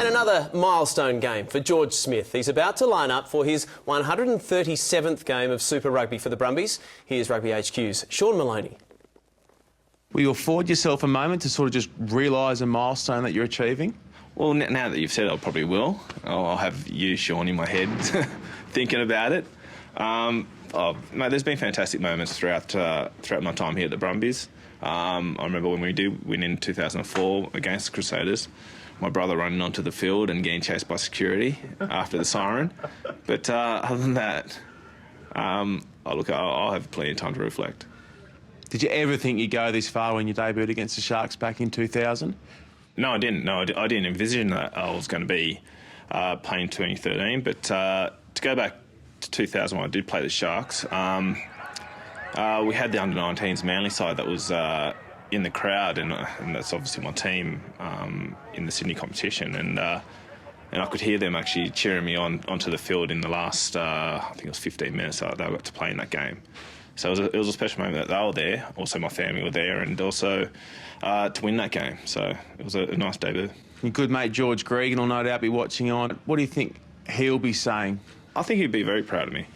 And another milestone game for George Smith. He's about to line up for his 137th game of Super Rugby for the Brumbies. Here's Rugby HQ's Sean Maloney. Will you afford yourself a moment to sort of just realise a milestone that you're achieving? Well, now that you've said it, I probably will. I'll have you, Sean, in my head thinking about it. Mate, there's been fantastic moments throughout my time here at the Brumbies. I remember when we did win in 2004 against the Crusaders, my brother running onto the field and getting chased by security after the siren. But other than that, I'll have plenty of time to reflect. Did you ever think you'd go this far when you debuted against the Sharks back in 2000? No, I didn't. No, I didn't envision that I was going to be playing 2013. But to go back to 2000 when I did play the Sharks, we had the under-19s Manly side that was in the crowd, and that's obviously my team in the Sydney competition, and I could hear them actually cheering me onto the field in the last, I think it was 15 minutes that I got to play in that game. So it was a special moment that they were there. Also, my family were there, and also to win that game. So it was a nice debut. Your good mate George Gregan will no doubt be watching on. What do you think he'll be saying? I think he'd be very proud of me.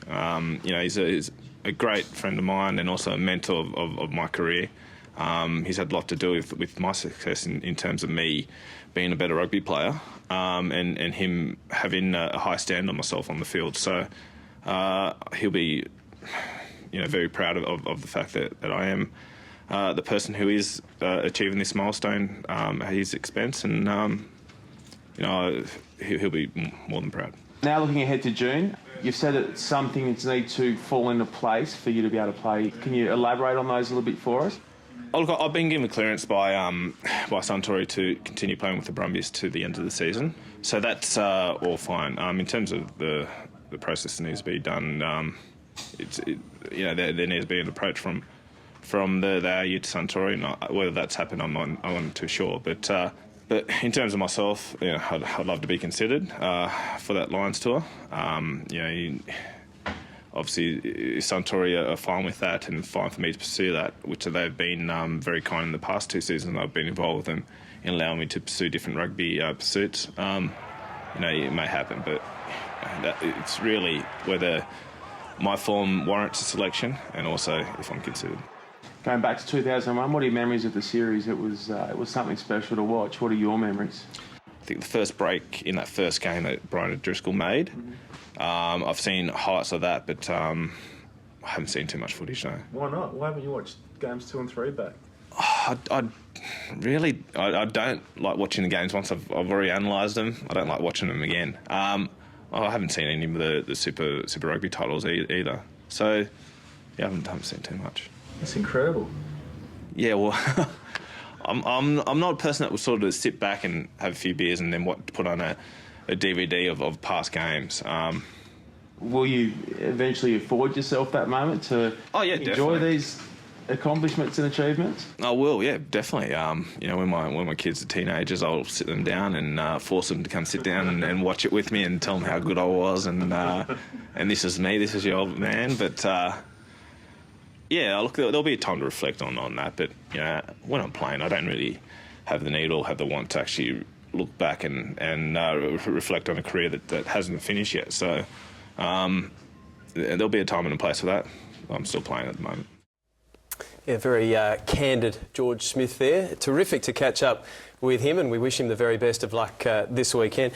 He's a great friend of mine and also a mentor of my career. He's had a lot to do with my success in terms of me being a better rugby player and him having a high stand on myself on the field. So he'll be very proud of the fact that I am the person who is achieving this milestone at his expense, and he'll be more than proud. Now looking ahead to June, you've said that some things need to fall into place for you to be able to play. Can you elaborate on those a little bit for us? Oh, look, I've been given clearance by Suntory to continue playing with the Brumbies to the end of the season, so that's all fine. In terms of the process that needs to be done, there needs to be an approach from the AU to Suntory. Whether that's happened, I'm not too sure, but in terms of myself, I'd love to be considered for that Lions tour. Obviously, Suntory are fine with that and fine for me to pursue that, which they've been very kind in the past 2 seasons. I've been involved with them in allowing me to pursue different rugby pursuits. It may happen, but it's really whether my form warrants a selection and also if I'm considered. Going back to 2001, what are your memories of the series? It was something special to watch. What are your memories? I think the first break in that first game that Brian Driscoll made, I've seen highlights of that, but I haven't seen too much footage, no. Why not? Why haven't you watched games 2 and 3 back? I don't like watching the games once I've already analysed them. I don't like watching them again. I haven't seen any of the Super Rugby titles either. So, yeah, I haven't seen too much. That's incredible. Yeah, well, I'm not a person that will sort of sit back and have a few beers and then put on a DVD of past games. Will you eventually afford yourself that moment to enjoy definitely. These accomplishments and achievements? I will, yeah, definitely. When my kids are teenagers, I'll sit them down and force them to come sit down and watch it with me and tell them how good I was and this is me, this is your old man. But look, there'll be a time to reflect on that. But when I'm playing, I don't really have the need or have the want to actually look back and reflect on a career that hasn't finished yet. So there'll be a time and a place for that. I'm still playing at the moment. Yeah, very candid George Smith there. Terrific to catch up with him, and we wish him the very best of luck this weekend.